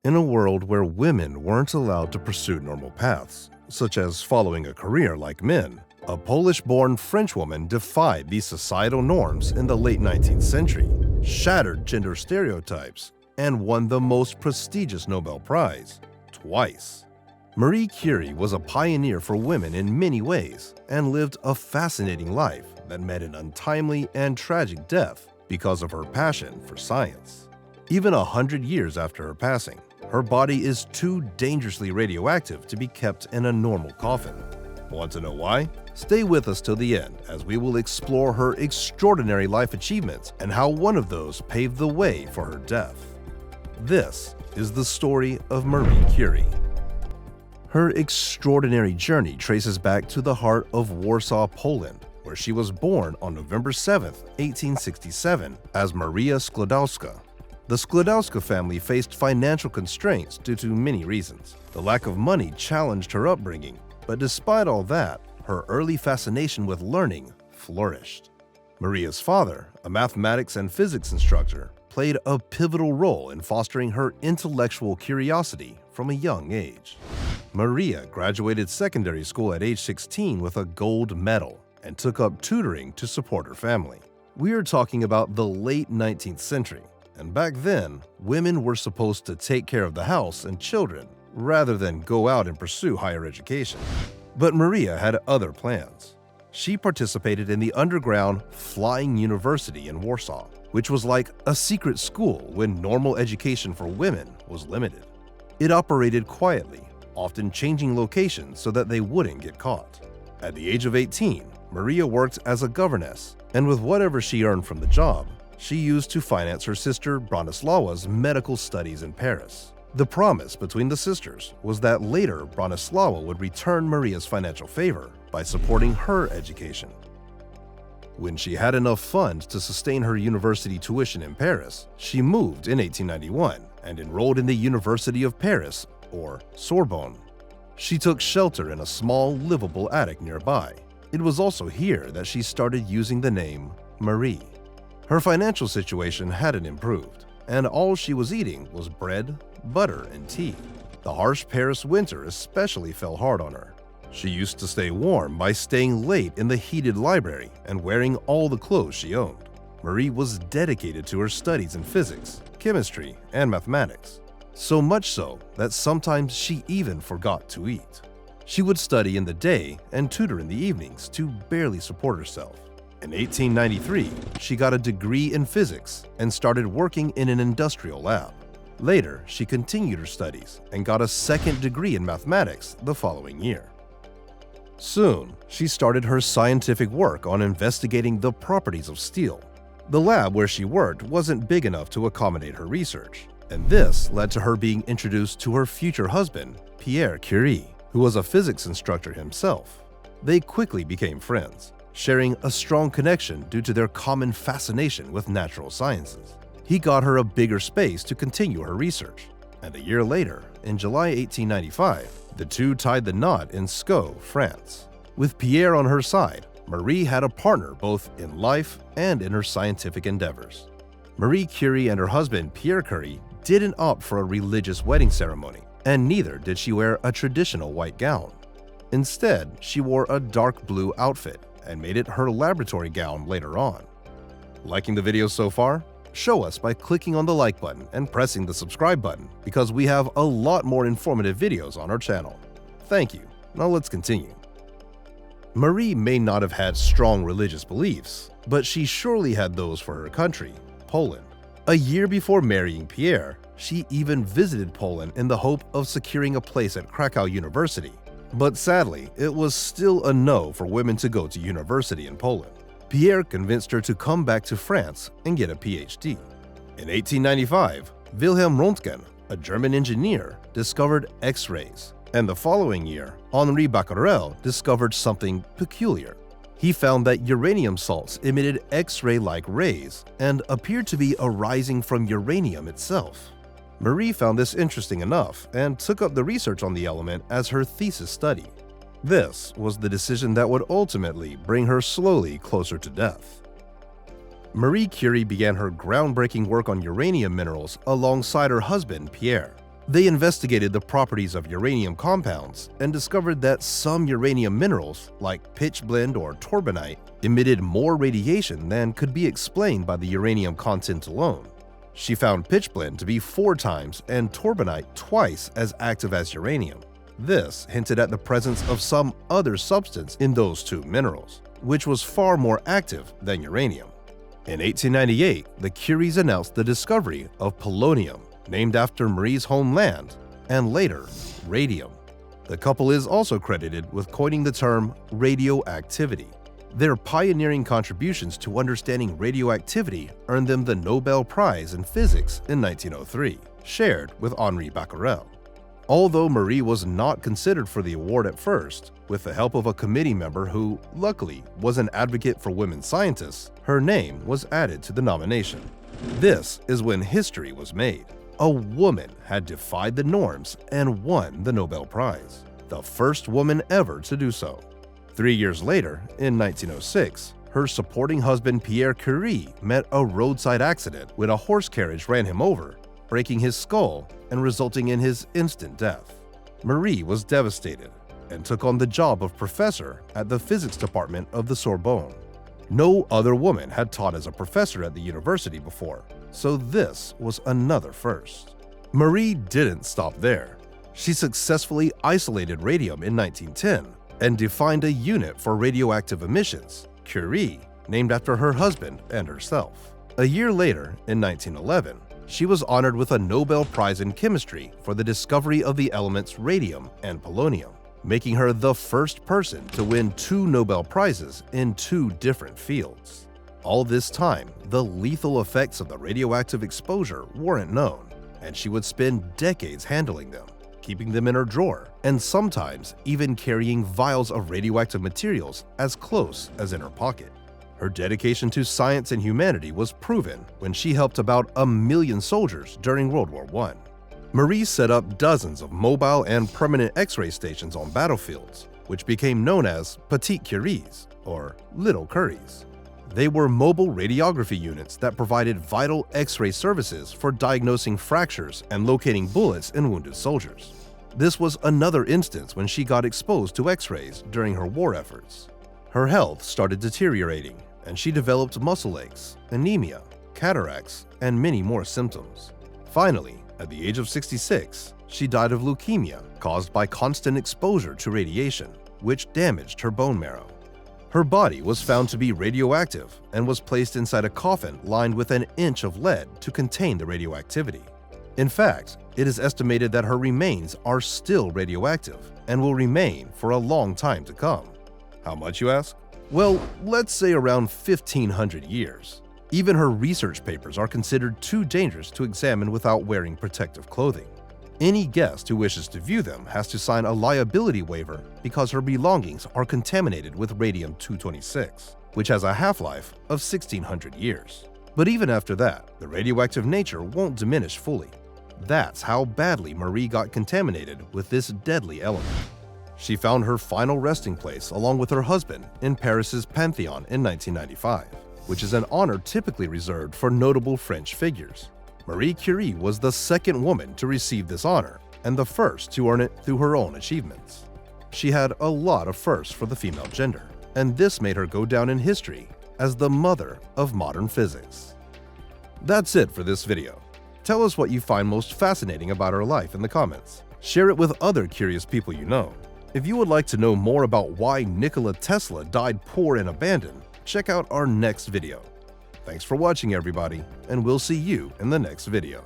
In a world where women weren't allowed to pursue normal paths, such as following a career like men, a Polish-born French woman defied these societal norms in the late 19th century, shattered gender stereotypes, and won the most prestigious Nobel Prize twice. Marie Curie was a pioneer for women in many ways and lived a fascinating life that met an untimely and tragic death because of her passion for science. Even 100 years after her passing, her body is too dangerously radioactive to be kept in a normal coffin. Want to know why? Stay with us till the end as we will explore her extraordinary life achievements and how one of those paved the way for her death. This is the story of Marie Curie. Her extraordinary journey traces back to the heart of Warsaw, Poland, where she was born on November 7, 1867, as Maria Sklodowska. The Sklodowska family faced financial constraints due to many reasons. The lack of money challenged her upbringing, but despite all that, her early fascination with learning flourished. Maria's father, a mathematics and physics instructor, played a pivotal role in fostering her intellectual curiosity from a young age. Maria graduated secondary school at age 16 with a gold medal and took up tutoring to support her family. We are talking about the late 19th century, and back then, women were supposed to take care of the house and children rather than go out and pursue higher education. But Maria had other plans. She participated in the underground Flying University in Warsaw, which was like a secret school when normal education for women was limited. It operated quietly, often changing locations so that they wouldn't get caught. At the age of 18, Maria worked as a governess, and with whatever she earned from the job, she used to finance her sister Bronislawa's medical studies in Paris. The promise between the sisters was that later Bronislawa would return Maria's financial favor by supporting her education. When she had enough funds to sustain her university tuition in Paris, she moved in 1891 and enrolled in the University of Paris, or Sorbonne. She took shelter in a small, livable attic nearby. It was also here that she started using the name Marie. Her financial situation hadn't improved, and all she was eating was bread, butter, and tea. The harsh Paris winter especially fell hard on her. She used to stay warm by staying late in the heated library and wearing all the clothes she owned. Marie was dedicated to her studies in physics, chemistry, and mathematics, so much so that sometimes she even forgot to eat. She would study in the day and tutor in the evenings to barely support herself. In 1893, she got a degree in physics and started working in an industrial lab. Later, she continued her studies and got a second degree in mathematics the following year. Soon, she started her scientific work on investigating the properties of steel. The lab where she worked wasn't big enough to accommodate her research, and this led to her being introduced to her future husband, Marie Curie, who was a physics instructor himself. They quickly became friends, sharing a strong connection due to their common fascination with natural sciences. He got her a bigger space to continue her research, and a year later, in July 1895, the two tied the knot in Sceaux, France. With Pierre on her side, Marie had a partner both in life and in her scientific endeavors. Marie Curie and her husband Pierre Curie didn't opt for a religious wedding ceremony, and neither did she wear a traditional white gown. Instead, she wore a dark blue outfit and made it her laboratory gown later on. Liking the video so far? Show us by clicking on the like button and pressing the subscribe button because we have a lot more informative videos on our channel. Thank you. Now let's continue. Marie may not have had strong religious beliefs, but she surely had those for her country, Poland. A year before marrying Pierre, she even visited Poland in the hope of securing a place at Krakow University. But sadly, it was still a no for women to go to university in Poland. Pierre convinced her to come back to France and get a PhD. In 1895, Wilhelm Röntgen, a German engineer, discovered X-rays, and the following year, Henri Becquerel discovered something peculiar. He found that uranium salts emitted X-ray-like rays and appeared to be arising from uranium itself. Marie found this interesting enough and took up the research on the element as her thesis study. This was the decision that would ultimately bring her slowly closer to death. Marie Curie began her groundbreaking work on uranium minerals alongside her husband, Pierre. They investigated the properties of uranium compounds and discovered that some uranium minerals, like pitchblende or torbanite, emitted more radiation than could be explained by the uranium content alone. She found pitchblende to be 4 times and torbanite twice as active as uranium. This hinted at the presence of some other substance in those 2 minerals, which was far more active than uranium. In 1898, the Curies announced the discovery of polonium, named after Marie's homeland, and later, radium. The couple is also credited with coining the term radioactivity. Their pioneering contributions to understanding radioactivity earned them the Nobel Prize in Physics in 1903, shared with Henri Becquerel. Although Marie was not considered for the award at first, with the help of a committee member who, luckily, was an advocate for women scientists, her name was added to the nomination. This is when history was made. A woman had defied the norms and won the Nobel Prize, the first woman ever to do so. 3 years later, in 1906, her supporting husband Marie Curie met a roadside accident when a horse carriage ran him over, breaking his skull and resulting in his instant death. Marie was devastated and took on the job of professor at the physics department of the Sorbonne. No other woman had taught as a professor at the university before, so this was another first. Marie didn't stop there. She successfully isolated radium in 1910 and defined a unit for radioactive emissions, Curie, named after her husband and herself. A year later, in 1911, she was honored with a Nobel Prize in Chemistry for the discovery of the elements radium and polonium, making her the first person to win 2 Nobel Prizes in 2 different fields. All this time, the lethal effects of the radioactive exposure weren't known, and she would spend decades handling them, keeping them in her drawer, and sometimes even carrying vials of radioactive materials as close as in her pocket. Her dedication to science and humanity was proven when she helped about 1 million soldiers during World War I. Marie set up dozens of mobile and permanent X-ray stations on battlefields, which became known as Petite Curies, or Little Curies. They were mobile radiography units that provided vital X-ray services for diagnosing fractures and locating bullets in wounded soldiers. This was another instance when she got exposed to X-rays during her war efforts. Her health started deteriorating, and she developed muscle aches, anemia, cataracts, and many more symptoms. Finally, at the age of 66, she died of leukemia caused by constant exposure to radiation, which damaged her bone marrow. Her body was found to be radioactive and was placed inside a coffin lined with 1 inch of lead to contain the radioactivity. In fact, it is estimated that her remains are still radioactive and will remain for a long time to come. How much, you ask? Well, let's say around 1,500 years. Even her research papers are considered too dangerous to examine without wearing protective clothing. Any guest who wishes to view them has to sign a liability waiver because her belongings are contaminated with radium-226, which has a half-life of 1,600 years. But even after that, the radioactive nature won't diminish fully. That's how badly Marie got contaminated with this deadly element. She found her final resting place along with her husband in Paris's Pantheon in 1995, which is an honor typically reserved for notable French figures. Marie Curie was the second woman to receive this honor and the first to earn it through her own achievements. She had a lot of firsts for the female gender, and this made her go down in history as the mother of modern physics. That's it for this video. Tell us what you find most fascinating about her life in the comments. Share it with other curious people you know. If you would like to know more about why Nikola Tesla died poor and abandoned, check out our next video. Thanks for watching, everybody, and we'll see you in the next video.